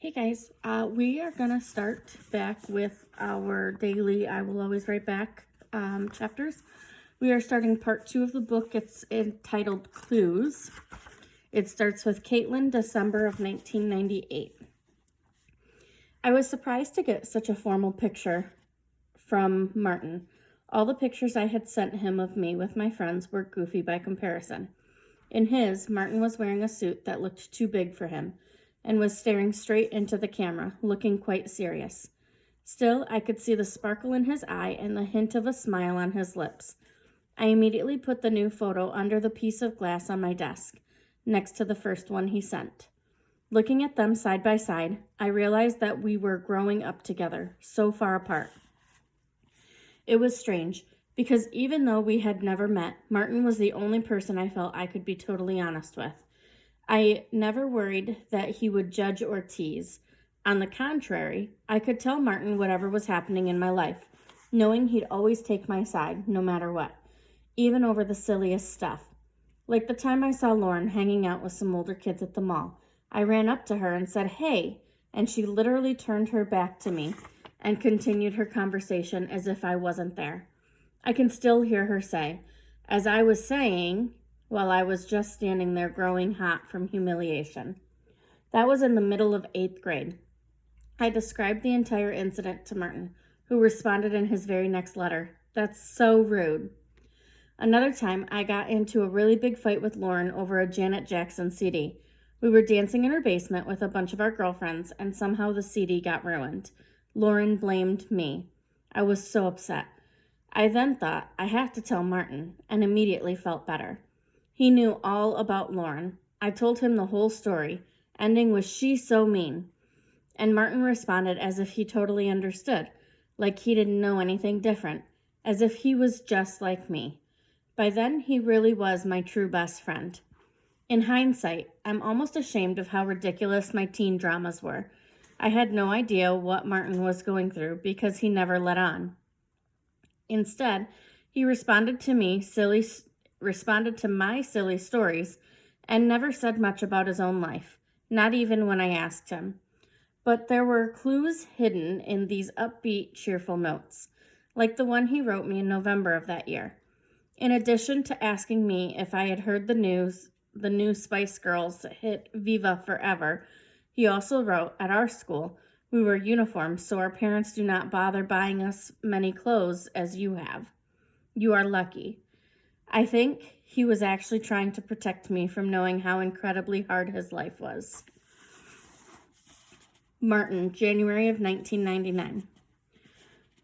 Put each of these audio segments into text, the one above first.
Hey guys, we are gonna start back with our daily I Will Always Write Back chapters. We are starting part 2 of the book. It's entitled Clues. It starts with Caitlin, December of 1998. I was surprised to get such a formal picture from Martin. All the pictures I had sent him of me with my friends were goofy by comparison. In his, Martin was wearing a suit that looked too big for him and was staring straight into the camera, looking quite serious. Still, I could see the sparkle in his eye and the hint of a smile on his lips. I immediately put the new photo under the piece of glass on my desk, next to the first one he sent. Looking at them side by side, I realized that we were growing up together, so far apart. It was strange, because even though we had never met, Martin was the only person I felt I could be totally honest with. I never worried that he would judge or tease. On the contrary, I could tell Martin whatever was happening in my life, knowing he'd always take my side, no matter what, even over the silliest stuff. Like the time I saw Lauren hanging out with some older kids at the mall. I ran up to her and said, "Hey," and she literally turned her back to me and continued her conversation as if I wasn't there. I can still hear her say, as I was saying, while I was just standing there growing hot from humiliation. That was in the middle of 8th grade. I described the entire incident to Martin, who responded in his very next letter, "That's so rude." Another time, I got into a really big fight with Lauren over a Janet Jackson CD. We were dancing in her basement with a bunch of our girlfriends, and somehow the CD got ruined. Lauren blamed me. I was so upset. I then thought I have to tell Martin, and immediately felt better. He knew all about Lauren. I told him the whole story, ending with "she's so mean." And Martin responded as if he totally understood, like he didn't know anything different, as if he was just like me. By then, he really was my true best friend. In hindsight, I'm almost ashamed of how ridiculous my teen dramas were. I had no idea what Martin was going through because he never let on. Instead, he responded to my silly stories and never said much about his own life, not even when I asked him. But there were clues hidden in these upbeat, cheerful notes, like the one he wrote me in November of that year. In addition to asking me if I had heard the new Spice Girls hit Viva Forever, he also wrote, "At our school, we wear uniforms, so our parents do not bother buying us many clothes as you have. You are lucky." I think he was actually trying to protect me from knowing how incredibly hard his life was. Martin, January of 1999.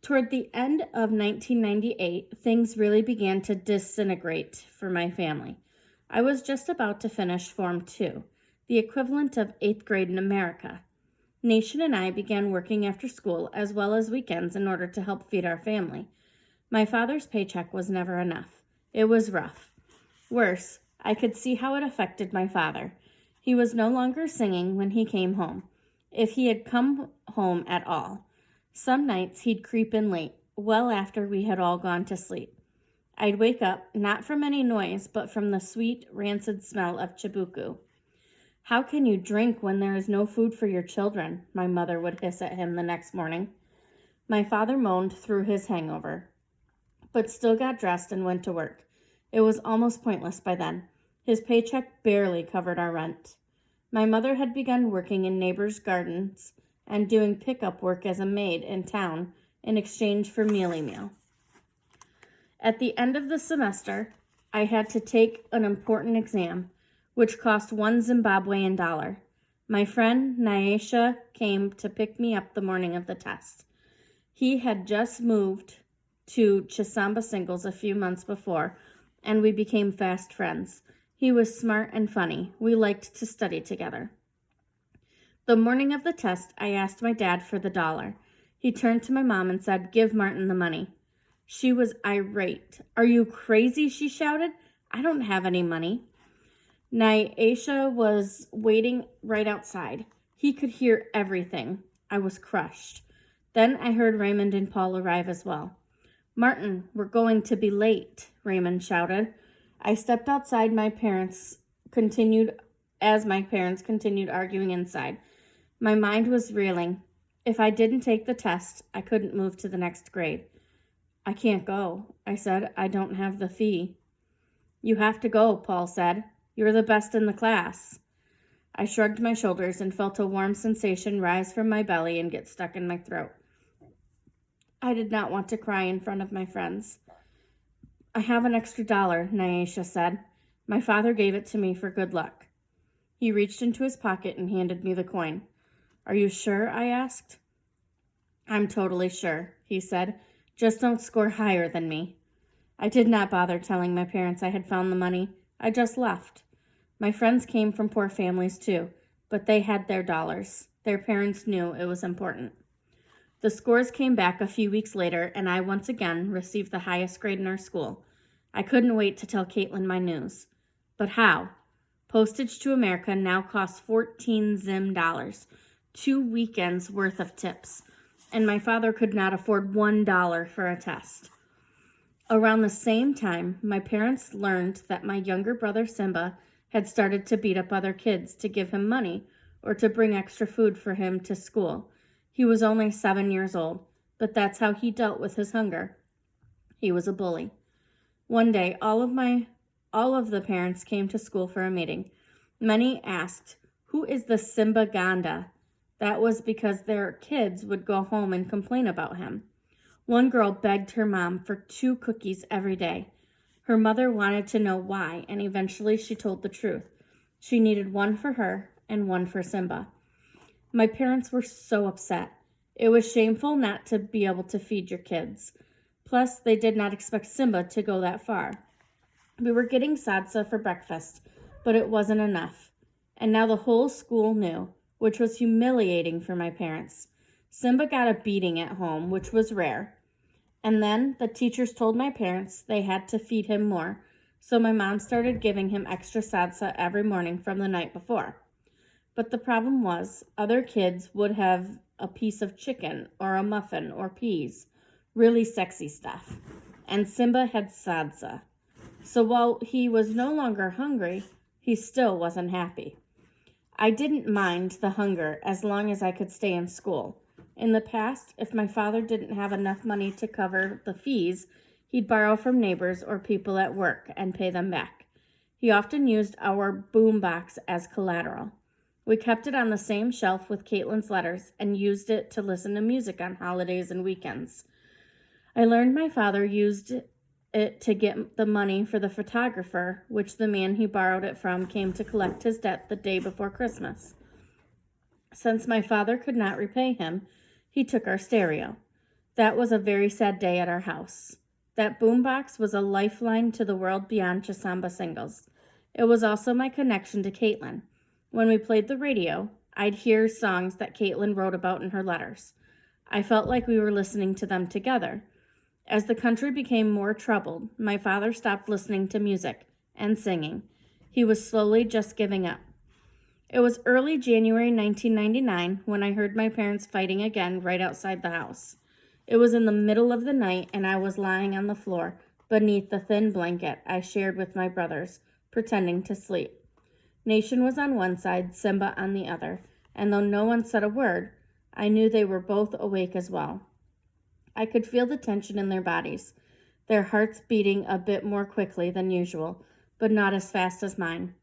Toward the end of 1998, things really began to disintegrate for my family. I was just about to finish Form 2, the equivalent of 8th grade in America. Nation and I began working after school as well as weekends in order to help feed our family. My father's paycheck was never enough. It was rough. Worse, I could see how it affected my father. He was no longer singing when he came home, if he had come home at all. Some nights he'd creep in late, well after we had all gone to sleep. I'd wake up, not from any noise, but from the sweet, rancid smell of chibuku. "How can you drink when there is no food for your children?" my mother would hiss at him the next morning. My father moaned through his hangover, but still got dressed and went to work. It was almost pointless by then. His paycheck barely covered our rent. My mother had begun working in neighbors' gardens and doing pickup work as a maid in town in exchange for mealy meal. At the end of the semester, I had to take an important exam, which cost $1 Zimbabwean dollar. My friend Naisha came to pick me up the morning of the test. He had just moved to Chisamba Singles a few months before, and we became fast friends. He was smart and funny. We liked to study together. The morning of the test, I asked my dad for the dollar. He turned to my mom and said, "Give Martin the money." She was irate. "Are you crazy?" she shouted. "I don't have any money." Naisha was waiting right outside. He could hear everything. I was crushed. Then I heard Raymond and Paul arrive as well. "Martin, we're going to be late," Raymond shouted. I stepped outside. My parents continued arguing inside. My mind was reeling. If I didn't take the test, I couldn't move to the next grade. I can't go, I said. I don't have the fee. You have to go, Paul said. You're the best in the class. I shrugged my shoulders and felt a warm sensation rise from my belly and get stuck in my throat. I did not want to cry in front of my friends. I have an extra $1, Nyasha said. My father gave it to me for good luck. He reached into his pocket and handed me the coin. Are you sure? I asked. I'm totally sure, he said. Just don't score higher than me. I did not bother telling my parents I had found the money. I just left. My friends came from poor families too, but they had their dollars. Their parents knew it was important. The scores came back a few weeks later, and I once again received the highest grade in our school. I couldn't wait to tell Caitlin my news. But how? Postage to America now costs 14 Zim dollars, 2 weekends worth of tips, and my father could not afford $1 for a test. Around the same time, my parents learned that my younger brother Simba had started to beat up other kids to give him money or to bring extra food for him to school. He was only 7 years old, but that's how he dealt with his hunger. He was a bully. One day, all of the parents came to school for a meeting. Many asked, "Who is the Simba Ganda?" That was because their kids would go home and complain about him. One girl begged her mom for 2 cookies every day. Her mother wanted to know why, and eventually she told the truth. She needed 1 for her and 1 for Simba. My parents were so upset. It was shameful not to be able to feed your kids. Plus, they did not expect Simba to go that far. We were getting sadsa for breakfast, but it wasn't enough. And now the whole school knew, which was humiliating for my parents. Simba got a beating at home, which was rare. And then the teachers told my parents they had to feed him more, so my mom started giving him extra sadsa every morning from the night before. But the problem was, other kids would have a piece of chicken or a muffin or peas, really sexy stuff. And Simba had sadsa. So while he was no longer hungry, he still wasn't happy. I didn't mind the hunger as long as I could stay in school. In the past, if my father didn't have enough money to cover the fees, he'd borrow from neighbors or people at work and pay them back. He often used our boombox as collateral. We kept it on the same shelf with Caitlin's letters and used it to listen to music on holidays and weekends. I learned my father used it to get the money for the photographer, which the man he borrowed it from came to collect his debt the day before Christmas. Since my father could not repay him, he took our stereo. That was a very sad day at our house. That boombox was a lifeline to the world beyond Chisamba singles. It was also my connection to Caitlin. When we played the radio, I'd hear songs that Caitlin wrote about in her letters. I felt like we were listening to them together. As the country became more troubled, my father stopped listening to music and singing. He was slowly just giving up. It was early January 1999 when I heard my parents fighting again right outside the house. It was in the middle of the night and I was lying on the floor beneath the thin blanket I shared with my brothers, pretending to sleep. Nation was on one side, Simba on the other, and though no one said a word, I knew they were both awake as well. I could feel the tension in their bodies, their hearts beating a bit more quickly than usual, but not as fast as mine.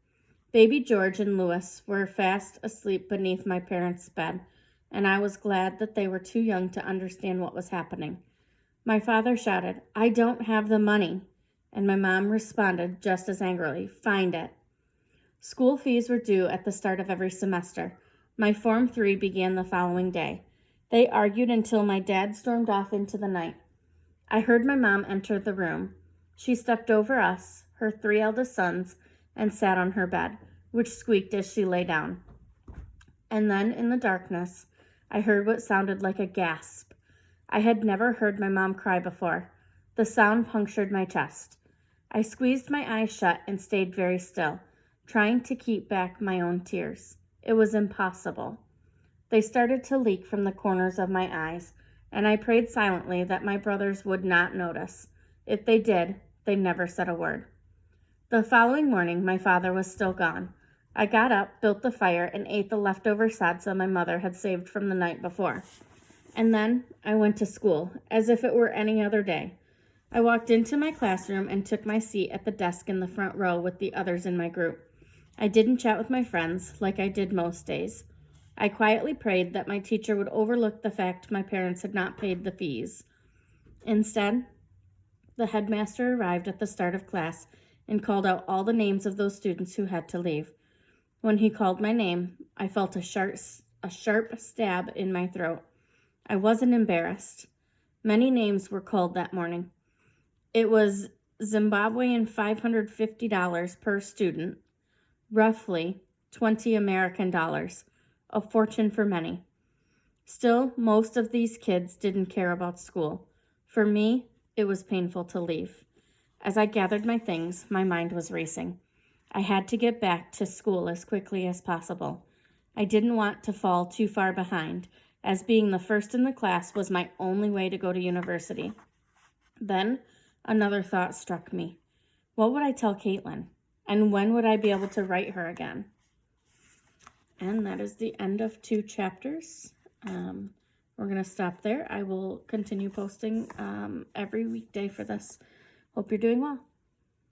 Baby George and Louis were fast asleep beneath my parents' bed, and I was glad that they were too young to understand what was happening. My father shouted, "I don't have the money," and my mom responded just as angrily, "Find it." School fees were due at the start of every semester. My Form 3 began the following day. They argued until my dad stormed off into the night. I heard my mom enter the room. She stepped over us, her 3 eldest sons, and sat on her bed, which squeaked as she lay down. And then, in the darkness, I heard what sounded like a gasp. I had never heard my mom cry before. The sound punctured my chest. I squeezed my eyes shut and stayed very still, trying to keep back my own tears. It was impossible. They started to leak from the corners of my eyes, and I prayed silently that my brothers would not notice. If they did, they never said a word. The following morning, my father was still gone. I got up, built the fire, and ate the leftover salsa my mother had saved from the night before. And then I went to school, as if it were any other day. I walked into my classroom and took my seat at the desk in the front row with the others in my group. I didn't chat with my friends like I did most days. I quietly prayed that my teacher would overlook the fact my parents had not paid the fees. Instead, the headmaster arrived at the start of class and called out all the names of those students who had to leave. When he called my name, I felt a sharp stab in my throat. I wasn't embarrassed. Many names were called that morning. It was Zimbabwean $550 per student, roughly 20 American dollars, a fortune for many. Still, most of these kids didn't care about school. For me, it was painful to leave. As I gathered my things, my mind was racing. I had to get back to school as quickly as possible. I didn't want to fall too far behind, as being the first in the class was my only way to go to university. Then, another thought struck me. What would I tell Caitlin? And when would I be able to write her again? And that is the end of 2 chapters. We're going to stop there. I will continue posting every weekday for this. Hope you're doing well.